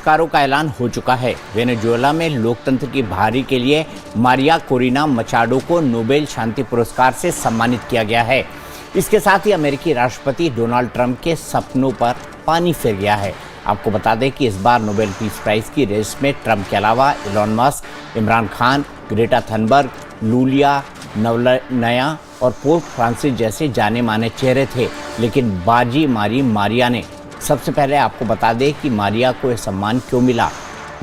पुरस्कारों का ऐलान हो चुका है। वेनेजुएला में लोकतंत्र की बहाली के लिए मारिया कोरिना मचाडो को नोबेल शांति पुरस्कार से सम्मानित किया गया है। इसके साथ ही अमेरिकी राष्ट्रपति डोनाल्ड ट्रंप के सपनों पर पानी फिर गया है। आपको बता दें कि इस बार नोबेल पीस प्राइज की रेस में ट्रंप के अलावा Elon Musk, Imran Khan, Greta Thunberg, Yulia Navalnaya और पोप फ्रांसिस जैसे जाने माने चेहरे थे, लेकिन बाजी मारी मारिया ने। सबसे पहले आपको बता दें कि मारिया को यह सम्मान क्यों मिला।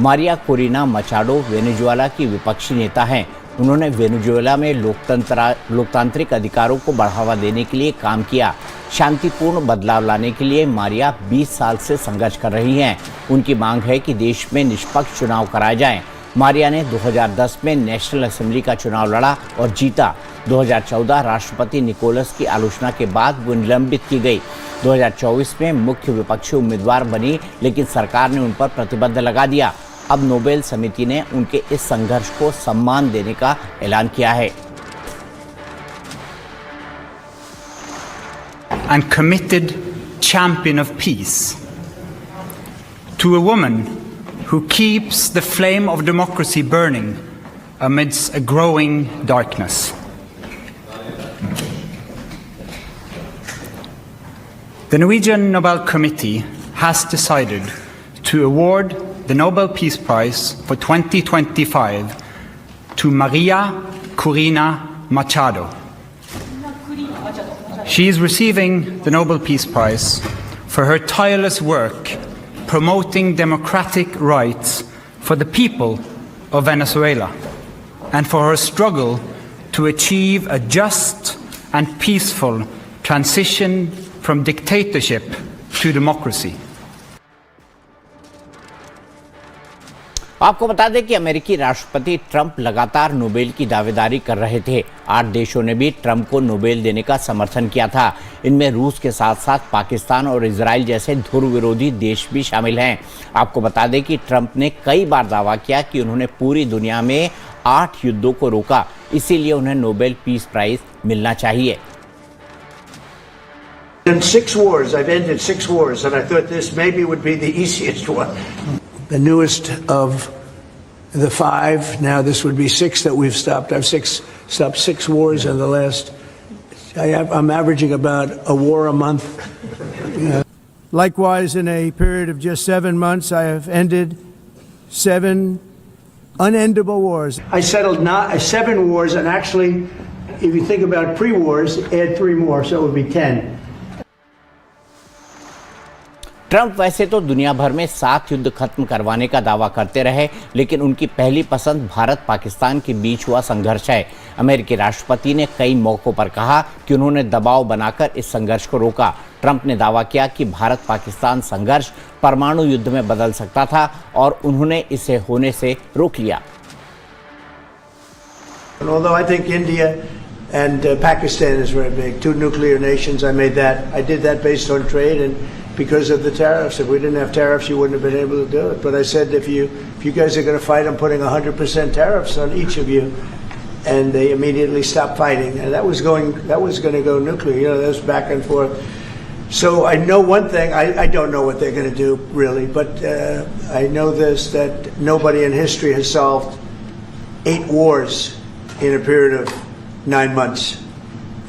मारिया कोरिना मचाडो वेनेजुएला की विपक्षी नेता हैं। उन्होंने वेनेजुएला में लोकतांत्रिक अधिकारों को बढ़ावा देने के लिए काम किया। शांतिपूर्ण बदलाव लाने के लिए मारिया 20 साल से संघर्ष कर रही हैं। उनकी मांग है कि देश में निष्पक्ष चुनाव कराए जाएं। मारिया ने 2010 में नेशनल असेंबली का चुनाव लड़ा और जीता। 2014 राष्ट्रपति निकोलस की आलोचना के बाद वो निलंबित की गई। 2024 में मुख्य विपक्षी उम्मीदवार बनी, लेकिन सरकार ने उन पर प्रतिबंध लगा दिया। अब नोबेल समिति ने उनके इस संघर्ष को सम्मान देने का ऐलान किया है। And committed champion of peace, to a woman who keeps the flame of democracy burning amidst a growing darkness. The Norwegian Nobel Committee has decided to award the Nobel Peace Prize for 2025 to Maria Corina Machado. She is receiving the Nobel Peace Prize for her tireless work promoting democratic rights for the people of Venezuela and for her struggle to achieve a just and peaceful transition from dictatorship to democracy. आपको बता दें कि अमेरिकी राष्ट्रपति Trump लगातार Nobel की दावेदारी कर रहे थे। 8 देशों ने भी ट्रंप को नोबेल देने का समर्थन किया था। इनमें रूस के साथ साथ पाकिस्तान और इजराइल जैसे ध्रुव विरोधी देश भी शामिल हैं। आपको बता दें कि ट्रंप ने कई बार दावा किया कि उन्होंने पूरी दुनिया में 8 युद्धों को रोका, इसीलिए उन्हें नोबेल पीस प्राइज मिलना चाहिए। In 6 wars, I've ended 6 wars, and I thought this maybe would be the easiest one. The newest of the 5, now this would be 6 that we've stopped. I've stopped 6 wars in the last, I'm averaging about a war a month. Likewise, in a period of just 7 months, I have ended 7 unendable wars. I settled 7 wars, and actually, if you think about pre-wars, add 3 more, so it would be 10. Trump वैसे तो दुनिया भर में 7 युद्ध खत्म करवाने का दावा करते रहे, लेकिन उनकी पहली पसंद भारत पाकिस्तान के बीच हुआ संघर्ष है। अमेरिकी राष्ट्रपति ने कई मौकों पर कहा कि उन्होंने दबाव बनाकर इस संघर्ष को रोका। ट्रंप ने दावा किया कि भारत पाकिस्तान संघर्ष परमाणु युद्ध में बदल सकता था और उन्होंने इसे होने से रोक लिया। Although I think India and Pakistan is very big, 2 nuclear nations, I did that based on trade and because of the tariffs. If we didn't have tariffs, you wouldn't have been able to do it. But I said, if you guys are going to fight, I'm putting 100% tariffs on each of you. And they immediately stopped fighting. And that was going to go nuclear. You know, that was back and forth. So I know one thing. I don't know what they're going to do, really. But I know this, that nobody in history has solved 8 wars in a period of 9 months.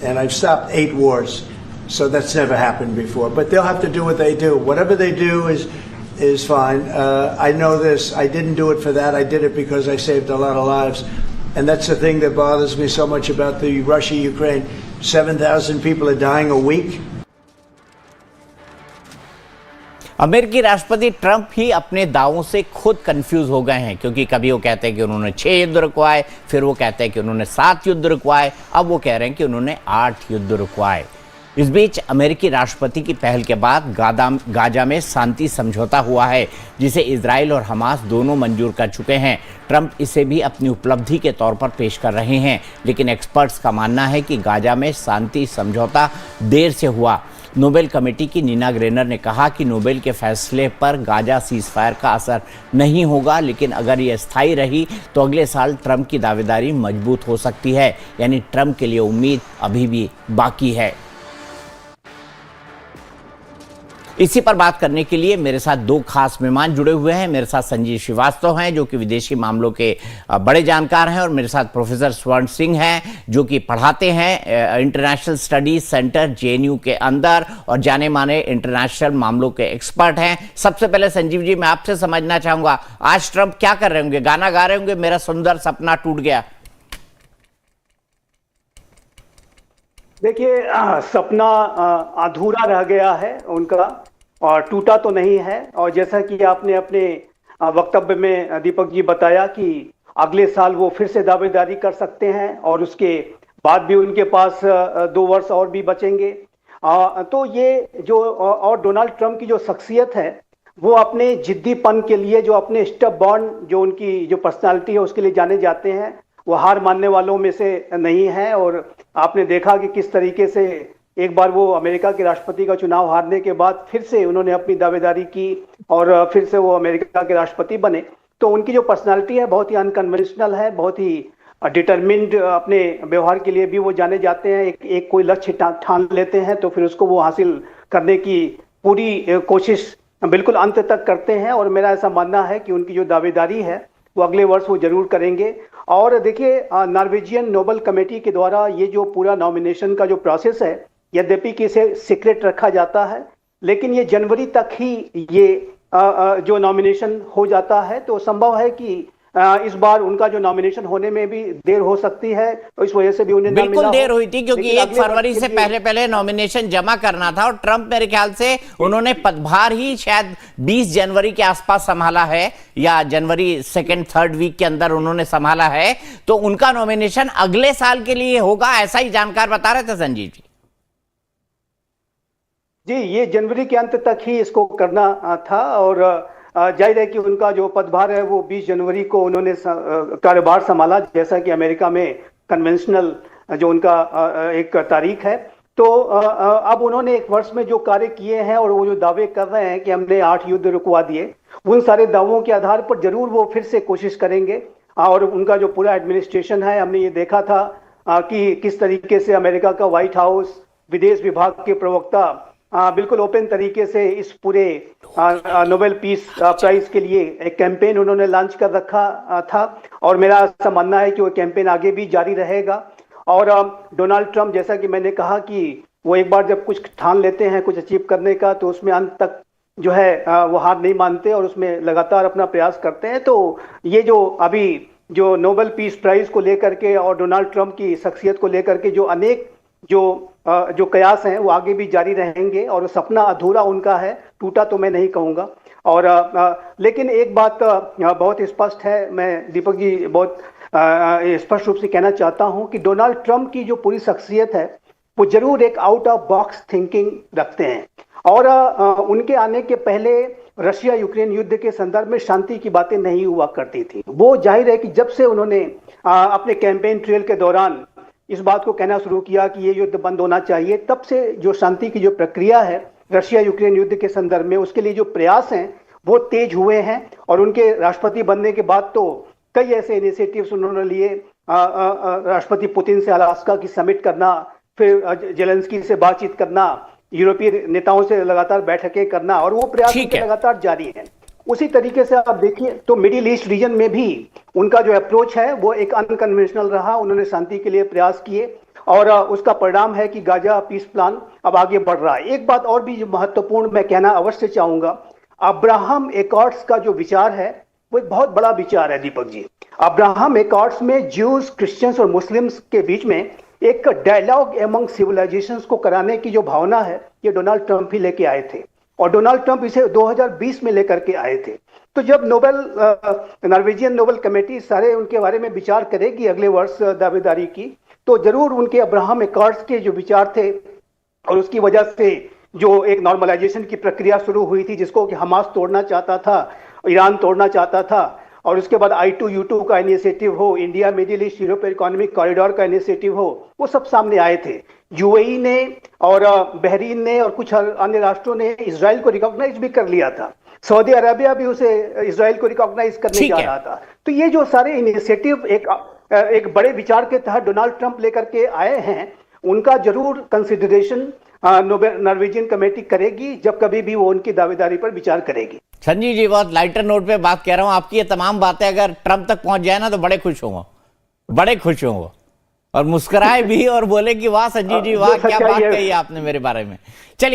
And I've stopped 8 wars. So that's never happened before. But they'll have to do what they do. Whatever they do is fine. I know this. I didn't do it for that. I did it because I saved a lot of lives. And that's the thing that bothers me so much about the Russia-Ukraine. 7,000 people are dying a week. अमेरिकी राष्ट्रपति Trump ही अपने दावों से खुद confuse हो गए हैं, क्योंकि कभी वो कहते हैं कि उन्होंने 6 युद्ध रुकवाए, फिर वो कहते हैं कि उन्होंने 7 युद्ध रुकवाए, अब वो कह रहे हैं कि उन्होंने 8 युद्ध रुकवाए। इस बीच अमेरिकी राष्ट्रपति की पहल के बाद गाजा में शांति समझौता हुआ है, जिसे इजराइल और हमास दोनों मंजूर कर चुके हैं। ट्रंप इसे भी अपनी उपलब्धि के तौर पर पेश कर रहे हैं, लेकिन एक्सपर्ट्स का मानना है कि गाजा में शांति समझौता देर से हुआ। नोबेल कमेटी की नीना ग्रेनर ने कहा कि नोबेल के फैसले पर गाजा सीज़फायर का असर नहीं होगा, लेकिन अगर ये स्थायी रही तो अगले साल ट्रंप की दावेदारी मजबूत हो सकती है। यानी ट्रंप के लिए उम्मीद अभी भी बाकी है। इसी पर बात करने के लिए मेरे साथ दो खास मेहमान जुड़े हुए हैं। मेरे साथ संजीव श्रीवास्तव हैं जो कि विदेशी मामलों के बड़े जानकार हैं, और मेरे साथ प्रोफेसर स्वर्ण सिंह हैं जो कि पढ़ाते हैं इंटरनेशनल स्टडीज सेंटर जेएनयू के अंदर और जाने माने इंटरनेशनल मामलों के एक्सपर्ट हैं। सबसे पहले संजीव जी, मैं आपसे समझना चाहूंगा, आज ट्रंप क्या कर रहे होंगे? गाना गा रहे होंगे, मेरा सुंदर सपना टूट गया? देखिए, सपना अधूरा रह गया है उनका, और टूटा तो नहीं है। और जैसा कि आपने अपने वक्तव्य में दीपक जी बताया कि अगले साल वो फिर से दावेदारी कर सकते हैं और उसके बाद भी उनके पास 2 वर्ष और भी बचेंगे। तो ये जो और डोनाल्ड ट्रंप की जो शख्सियत है वो अपने जिद्दीपन के लिए, जो अपने स्टबबॉर्न, जो उनकी जो पर्सनालिटी है उसके लिए जाने जाते हैं। वो हार मानने वालों में से नहीं है। और आपने देखा कि किस तरीके से एक बार वो अमेरिका के राष्ट्रपति का चुनाव हारने के बाद फिर से उन्होंने अपनी दावेदारी की और फिर से वो अमेरिका के राष्ट्रपति बने। तो उनकी जो पर्सनालिटी है बहुत ही अनकन्वेंशनल है, बहुत ही डिटरमिन्ड, अपने व्यवहार के लिए भी वो जाने जाते हैं। एक कोई लक्ष्य ठान लेते हैं तो फिर उसको वो हासिल करने की पूरी कोशिश बिल्कुल अंत तक करते हैं। और मेरा ऐसा मानना है कि उनकी जो दावेदारी है वो अगले वर्ष वो जरूर करेंगे। और देखिए, नॉर्वेजियन नोबेल कमेटी के द्वारा ये जो पूरा नॉमिनेशन का जो प्रोसेस है, यद्यपि कि इसे सीक्रेट रखा जाता है, लेकिन ये जनवरी तक ही ये जो नॉमिनेशन हो जाता है। तो संभव है कि इस बार उनका जो नॉमिनेशन होने में भी देर हो सकती है, तो इस वजह से भी उन्हें बिल्कुल देर हुई थी क्योंकि 1 फरवरी से पहले नॉमिनेशन जमा करना था। और ट्रंप मेरे ख्याल से उन्होंने पदभार ही शायद 20 जनवरी के आसपास संभाला है, या जनवरी 2nd 3rd वीक के अंदर उन्होंने संभाला है। तो उनका नॉमिनेशन अगले साल के लिए होगा, ऐसा ही जानकार बता रहे थे संजीव जी। जी, ये जनवरी के अंत तक ही इसको करना था। और जाहिर है कि उनका जो पदभार है वो 20 जनवरी को उन्होंने कार्यभार संभाला, जैसा कि अमेरिका में कन्वेंशनल जो उनका एक तारीख है। तो अब उन्होंने 1 वर्ष में जो कार्य किए हैं और वो जो दावे कर रहे हैं कि हमने 8 युद्ध रुकवा दिए, उन सारे दावों के आधार पर जरूर वो फिर से कोशिश करेंगे। और उनका जो पूरा एडमिनिस्ट्रेशन है, हमने ये देखा था कि किस तरीके से अमेरिका का व्हाइट हाउस, विदेश विभाग के प्रवक्ता बिल्कुल ओपन तरीके से इस पूरे नोबेल पीस प्राइज के लिए एक कैंपेन उन्होंने लॉन्च कर रखा था। और मेरा ऐसा मानना है कि वो कैंपेन आगे भी जारी रहेगा। और डोनाल्ड ट्रंप, जैसा कि मैंने कहा कि वो एक बार जब कुछ ठान लेते हैं कुछ अचीव करने का, तो उसमें अंत तक जो है वो हार नहीं मानते और उसमें लगातार अपना प्रयास करते हैं। तो ये जो अभी जो नोबेल पीस प्राइज को लेकर के और डोनाल्ड ट्रंप की शख्सियत को लेकर के जो अनेक जो कयास हैं वो आगे भी जारी रहेंगे। और सपना अधूरा उनका है, टूटा तो मैं नहीं कहूँगा। और लेकिन एक बात बहुत स्पष्ट है, मैं दीपक जी बहुत स्पष्ट रूप से कहना चाहता हूं कि डोनाल्ड ट्रंप की जो पूरी शख्सियत है वो जरूर एक आउट ऑफ बॉक्स थिंकिंग रखते हैं। और उनके आने के पहले रशिया यूक्रेन युद्ध के संदर्भ में शांति की बातें नहीं हुआ करती थी। वो जाहिर है कि जब से उन्होंने अपने कैंपेन ट्रेल के दौरान इस बात को कहना शुरू किया कि ये युद्ध बंद होना चाहिए, तब से जो शांति की जो प्रक्रिया है रशिया यूक्रेन युद्ध के संदर्भ में, उसके लिए जो प्रयास हैं वो तेज हुए हैं। और उनके राष्ट्रपति बनने के बाद तो कई ऐसे इनिशिएटिव्स उन्होंने लिए, राष्ट्रपति पुतिन से अलास्का की समिट करना, फिर जेलेंस्की से बातचीत करना, यूरोपीय नेताओं से लगातार बैठकें करना, और वो प्रयास लगातार जारी है। उसी तरीके से आप देखिए तो मिडिल ईस्ट रीजन में भी उनका जो अप्रोच है वो एक अनकन्वेंशनल रहा। उन्होंने शांति के लिए प्रयास किए और उसका परिणाम है कि गाजा पीस प्लान अब आगे बढ़ रहा है। एक बात और भी जो महत्वपूर्ण मैं कहना अवश्य चाहूंगा, अब्राहम एकॉर्ड्स का जो विचार है वो एक बहुत बड़ा विचार है दीपक जी। अब्राहम एकॉर्ड्स में ज्यूज, क्रिश्चियंस और मुस्लिम्स के बीच में एक डायलॉग एमंग सिविलाइजेशंस को कराने की जो भावना है, ये डोनाल्ड ट्रंप ही लेके आए थे। और डोनाल्ड ट्रंप इसे 2020 में लेकर के आए थे। तो जब नॉर्वेजियन नोबेल कमेटी सारे उनके बारे में विचार करेगी अगले वर्ष दावेदारी की, तो जरूर उनके अब्राहम एकॉर्ड्स के जो विचार थे और उसकी वजह से जो एक नॉर्मलाइजेशन की प्रक्रिया शुरू हुई थी, जिसको कि हमास तोड़ना चाहता था, ईरान तोड़ना चाहता था, और उसके बाद I2U2 का इनिशिएटिव हो, India middle east Europe economic corridor का इनिशिएटिव हो, वो सब सामने आए थे। यूएई ने और बहरीन ने और कुछ अन्य राष्ट्रों ने इजराइल को रिकॉग्नाइज भी कर लिया था। सऊदी अरेबिया भी उसे इजराइल को रिकॉग्नाइज करने जा रहा था। तो ये जो सारे इनिशिएटिव एक बड़े विचार के तहत डोनाल्ड ट्रंप लेकर के आए हैं, उनका जरूर कंसिडरेशन नॉर्वेजियन कमेटी करेगी जब कभी भी वो उनकी दावेदारी पर विचार करेगी। संजीव जी, बहुत लाइटर नोट पे बात कह रहा हूं, आपकी ये तमाम बातें अगर ट्रंप तक पहुंच जाए ना तो बड़े खुश होंगे, बड़े खुश होंगे और मुस्कुराए भी और बोले कि वाह संजीव जी वाह, क्या बात कही आपने मेरे बारे में। चलिए